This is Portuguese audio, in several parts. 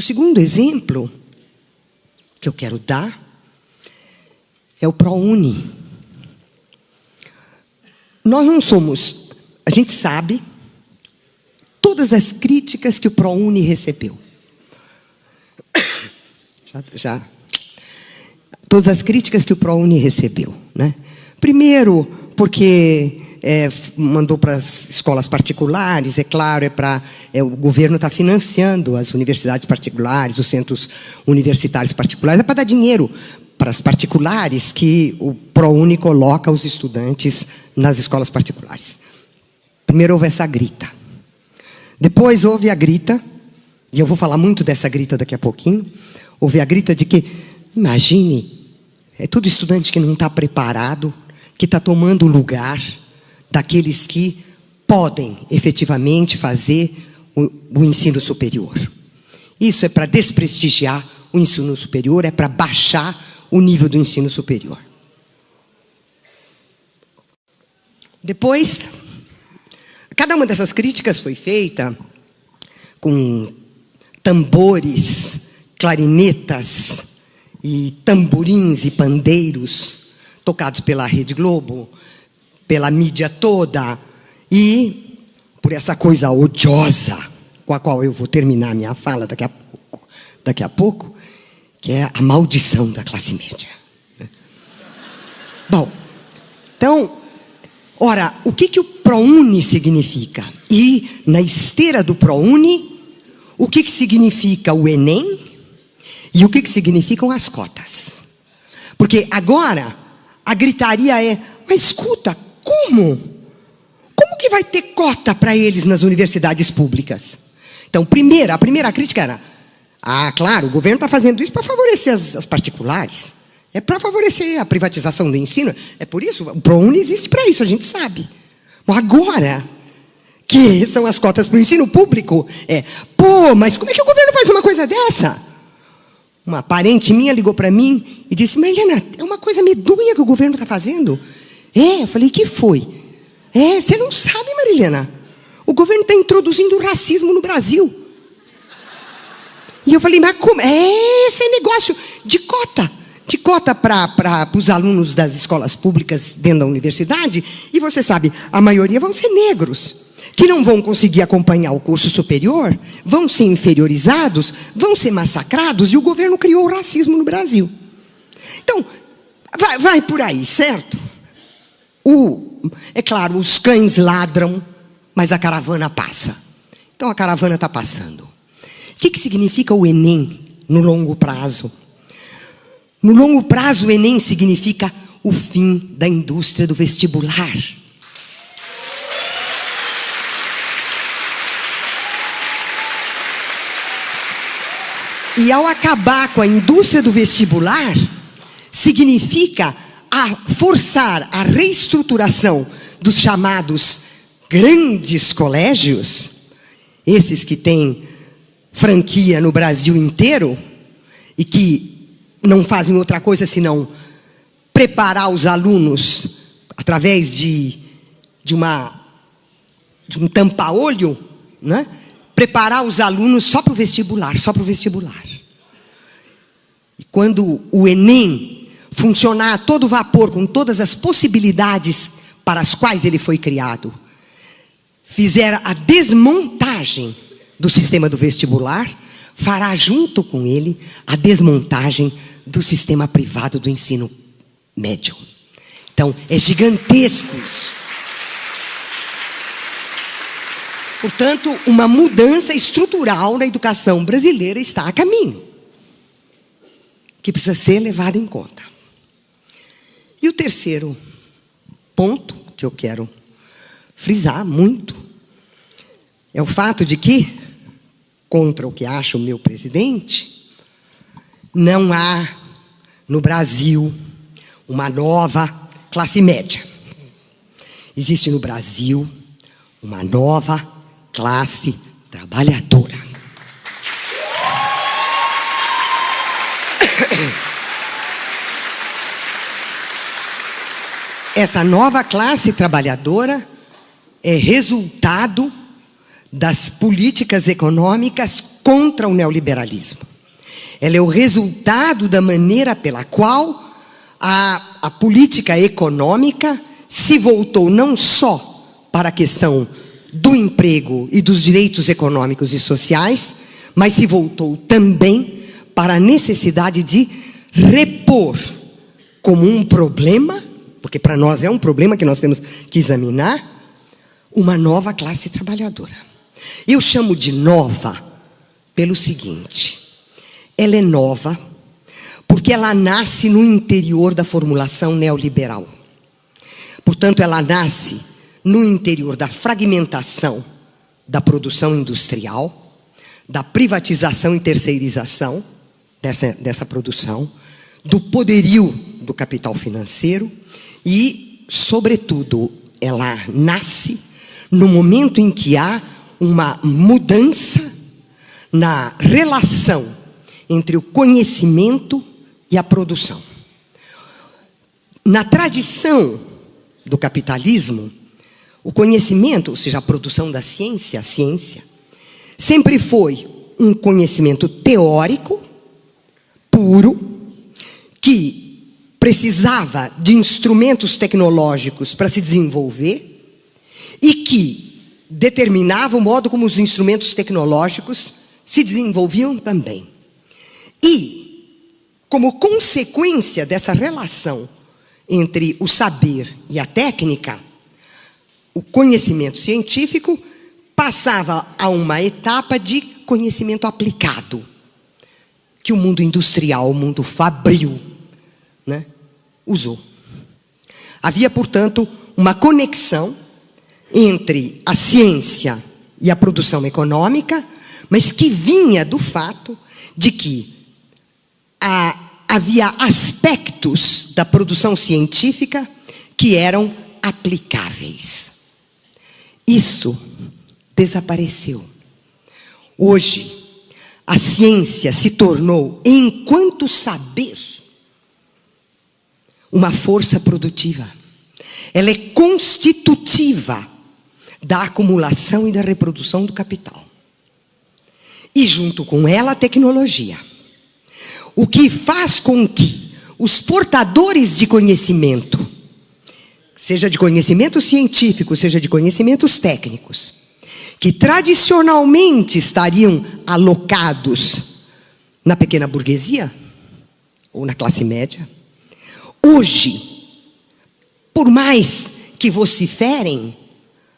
O segundo exemplo que eu quero dar é o ProUni. Nós não somos... A gente sabe todas as críticas que o ProUni recebeu. Todas as críticas que o ProUni recebeu, né? Primeiro, porque mandou para as escolas particulares, é claro, o governo está financiando as universidades particulares, os centros universitários particulares, é para dar dinheiro para as particulares que o ProUni coloca os estudantes nas escolas particulares. Primeiro houve essa grita. Depois houve a grita, e eu vou falar muito dessa grita daqui a pouquinho, houve a grita de que, imagine, é tudo estudante que não está preparado, que está tomando o lugar daqueles que podem efetivamente fazer o ensino superior. Isso é para desprestigiar o ensino superior, é para baixar o nível do ensino superior. Depois, cada uma dessas críticas foi feita com tambores, clarinetas e tamborins e pandeiros tocados pela Rede Globo, pela mídia toda, e por essa coisa odiosa com a qual eu vou terminar minha fala daqui a pouco, que é a maldição da classe média. Bom, então, ora, o que o ProUni significa? E, na esteira do ProUni, o que significa o Enem e o que significam as cotas? Porque agora a gritaria é, mas escuta, como? Como que vai ter cota para eles nas universidades públicas? Então, a primeira crítica era, claro, o governo está fazendo isso para favorecer as particulares. É para favorecer a privatização do ensino. É por isso, o ProUni existe para isso, a gente sabe. Mas agora que são as cotas para o ensino público, mas como é que o governo faz uma coisa dessa? Uma parente minha ligou para mim e disse, Marilena, é uma coisa medonha que o governo está fazendo. Eu falei, que foi? Você não sabe, Marilena. O governo está introduzindo o racismo no Brasil. E eu falei, mas como? Esse negócio de cota. De cota para os alunos das escolas públicas dentro da universidade. E você sabe, a maioria vão ser negros, que não vão conseguir acompanhar o curso superior, vão ser inferiorizados, vão ser massacrados, e o governo criou o racismo no Brasil. Então, vai por aí, certo? É claro, os cães ladram, mas a caravana passa. Então, a caravana está passando. O que significa o Enem no longo prazo? No longo prazo, o Enem significa o fim da indústria do vestibular. E ao acabar com a indústria do vestibular, significa forçar a reestruturação dos chamados grandes colégios, esses que têm franquia no Brasil inteiro, e que não fazem outra coisa senão preparar os alunos através de um tampa-olho, né? Preparar os alunos só para o vestibular, E quando o Enem funcionar a todo vapor, com todas as possibilidades para as quais ele foi criado, fizer a desmontagem do sistema do vestibular, fará junto com ele a desmontagem do sistema privado do ensino médio. Então, é gigantesco isso. Portanto, uma mudança estrutural na educação brasileira está a caminho, que precisa ser levada em conta. E o terceiro ponto que eu quero frisar muito é o fato de que, contra o que acha o meu presidente, não há no Brasil uma nova classe média. Existe no Brasil uma nova classe trabalhadora. Essa nova classe trabalhadora é resultado das políticas econômicas contra o neoliberalismo. Ela é o resultado da maneira pela qual a política econômica se voltou não só para a questão do emprego e dos direitos econômicos e sociais, mas se voltou também para a necessidade de repor como um problema, porque para nós é um problema que nós temos que examinar, uma nova classe trabalhadora. Eu chamo de nova pelo seguinte: ela é nova porque ela nasce no interior da formulação neoliberal. Portanto, ela nasce no interior da fragmentação da produção industrial, da privatização e terceirização dessa produção, do poderio do capital financeiro e, sobretudo, ela nasce no momento em que há uma mudança na relação entre o conhecimento e a produção. Na tradição do capitalismo, o conhecimento, ou seja, a produção da ciência, a ciência, sempre foi um conhecimento teórico, puro, que precisava de instrumentos tecnológicos para se desenvolver e que determinava o modo como os instrumentos tecnológicos se desenvolviam também. E, como consequência dessa relação entre o saber e a técnica, o conhecimento científico passava a uma etapa de conhecimento aplicado, que o mundo industrial, o mundo fabril, né, usou. Havia, portanto, uma conexão entre a ciência e a produção econômica, mas que vinha do fato de que havia aspectos da produção científica que eram aplicáveis. Isso desapareceu. Hoje, a ciência se tornou, enquanto saber, uma força produtiva. Ela é constitutiva da acumulação e da reprodução do capital. E, junto com ela, a tecnologia. O que faz com que os portadores de conhecimento, seja de conhecimento científico, seja de conhecimentos técnicos, que tradicionalmente estariam alocados na pequena burguesia ou na classe média, hoje, por mais que vociferem,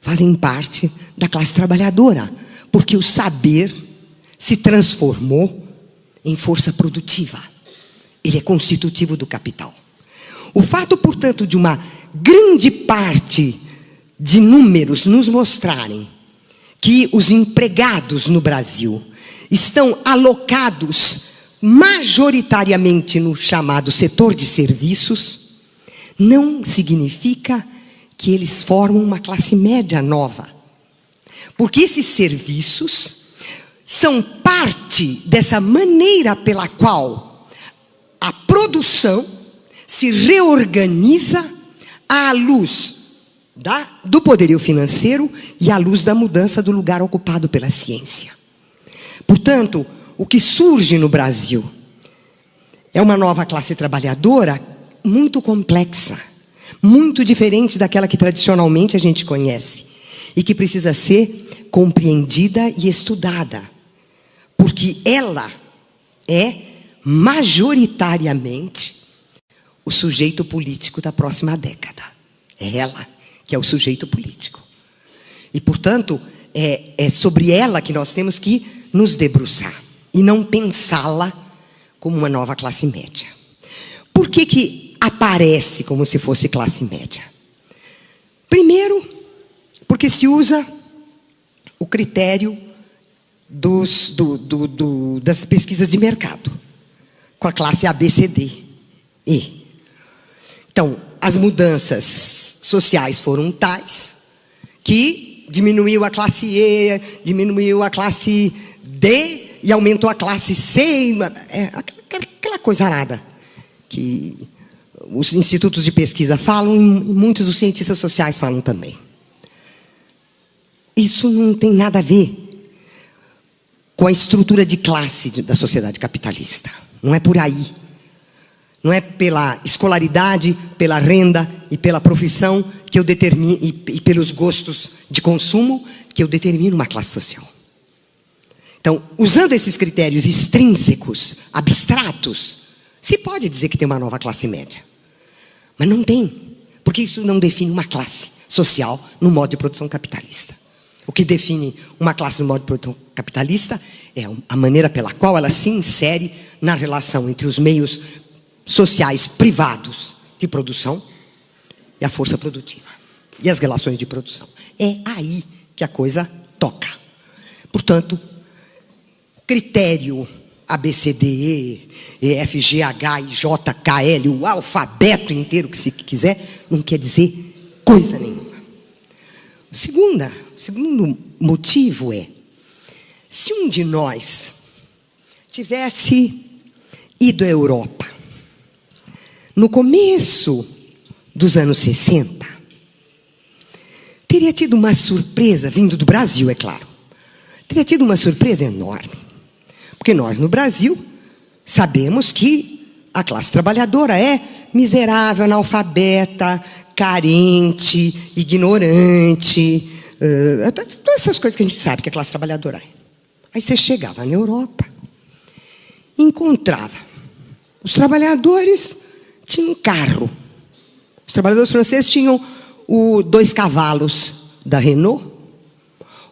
fazem parte da classe trabalhadora, porque o saber se transformou em força produtiva. Ele é constitutivo do capital. O fato, portanto, de uma grande parte de números nos mostrarem que os empregados no Brasil estão alocados majoritariamente no chamado setor de serviços, não significa que eles formam uma classe média nova. Porque esses serviços são parte dessa maneira pela qual a produção se reorganiza à luz do poderio financeiro e à luz da mudança do lugar ocupado pela ciência. Portanto, o que surge no Brasil é uma nova classe trabalhadora muito complexa, muito diferente daquela que tradicionalmente a gente conhece e que precisa ser compreendida e estudada, porque ela é majoritariamente o sujeito político da próxima década. É ela que é o sujeito político. E, portanto, é sobre ela que nós temos que nos debruçar e não pensá-la como uma nova classe média. Por que aparece como se fosse classe média? Primeiro, porque se usa o critério das pesquisas de mercado, com a classe A, B, C, D, E. Então, as mudanças sociais foram tais que diminuiu a classe E, diminuiu a classe D e aumentou a classe C, aquela coisa arada que os institutos de pesquisa falam e muitos dos cientistas sociais falam também. Isso não tem nada a ver com a estrutura de classe da sociedade capitalista. Não é por aí. Não é pela escolaridade, pela renda e pela profissão que eu determino, e pelos gostos de consumo, que eu determino uma classe social. Então, usando esses critérios extrínsecos, abstratos, se pode dizer que tem uma nova classe média. Mas não tem, porque isso não define uma classe social no modo de produção capitalista. O que define uma classe no modo de produção capitalista é a maneira pela qual ela se insere na relação entre os meios sociais privados de produção e a força produtiva. E as relações de produção. É aí que a coisa toca. Portanto, o critério ABCDE, EFGH, IJKL, o alfabeto inteiro que se quiser, não quer dizer coisa nenhuma. O segundo motivo é, se um de nós tivesse ido à Europa, no começo dos anos 60, teria tido uma surpresa, vindo do Brasil, é claro. Teria tido uma surpresa enorme. Porque nós, no Brasil, sabemos que a classe trabalhadora é miserável, analfabeta, carente, ignorante, todas essas coisas que a gente sabe que a classe trabalhadora é. Aí você chegava na Europa, encontrava os trabalhadores tinham um carro. Os trabalhadores franceses tinham 2 cavalos da Renault.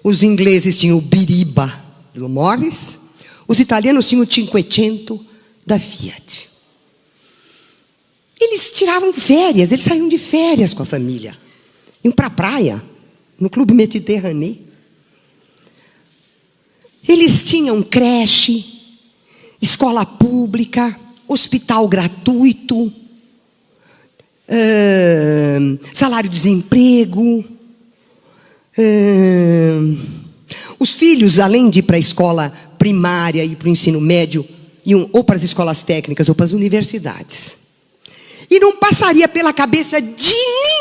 Os ingleses tinham o Biriba do Morris. Os italianos tinham o Cinquecento da Fiat. Eles tiravam férias, eles saíam de férias com a família. Iam para a praia, no Clube Mediterrâneo. Eles tinham creche, escola pública, hospital gratuito, salário-desemprego. Os filhos, além de ir para a escola primária e para o ensino médio, iam ou para as escolas técnicas ou para as universidades. E não passaria pela cabeça de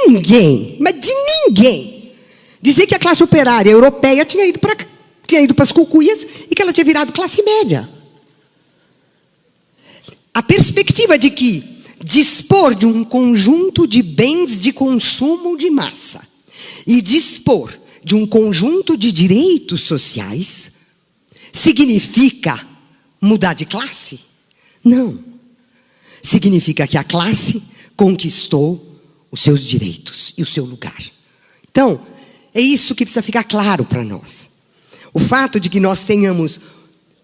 ninguém, mas de ninguém, dizer que a classe operária europeia tinha ido para as cucuias e que ela tinha virado classe média. A perspectiva de que dispor de um conjunto de bens de consumo de massa e dispor de um conjunto de direitos sociais significa mudar de classe? Não. Significa que a classe conquistou os seus direitos e o seu lugar. Então, é isso que precisa ficar claro para nós. O fato de que nós tenhamos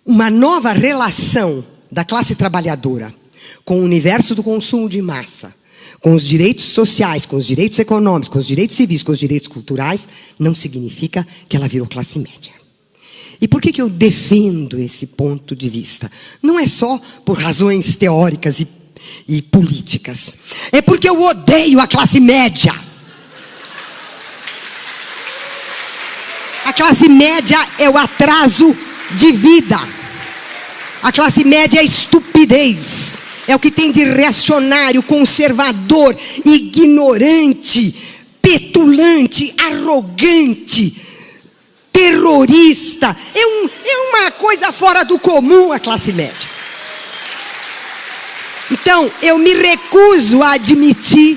uma nova relação da classe trabalhadora com o universo do consumo de massa, com os direitos sociais, com os direitos econômicos, com os direitos civis, com os direitos culturais, não significa que ela virou classe média. E por que eu defendo esse ponto de vista? Não é só por razões teóricas e políticas. É porque eu odeio a classe média. A classe média é o atraso de vida. A classe média é a estupidez. É o que tem de reacionário, conservador, ignorante, petulante, arrogante, terrorista. É uma coisa fora do comum a classe média. Então, eu me recuso a admitir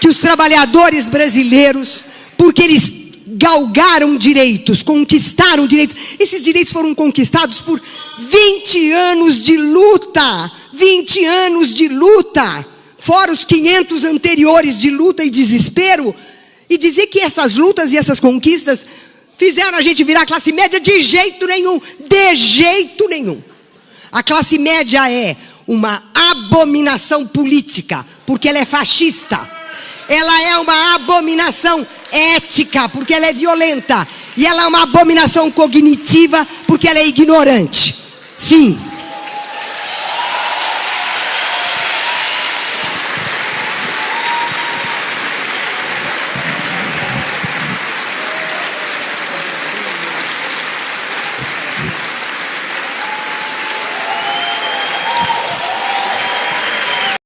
que os trabalhadores brasileiros, porque eles galgaram direitos, conquistaram direitos, esses direitos foram conquistados por 20 anos de luta. 20 anos de luta, fora os 500 anteriores de luta e desespero, e dizer que essas lutas e essas conquistas fizeram a gente virar classe média de jeito nenhum, de jeito nenhum. A classe média é uma abominação política, porque ela é fascista. Ela é uma abominação ética, porque ela é violenta. E ela é uma abominação cognitiva, porque ela é ignorante. Fim.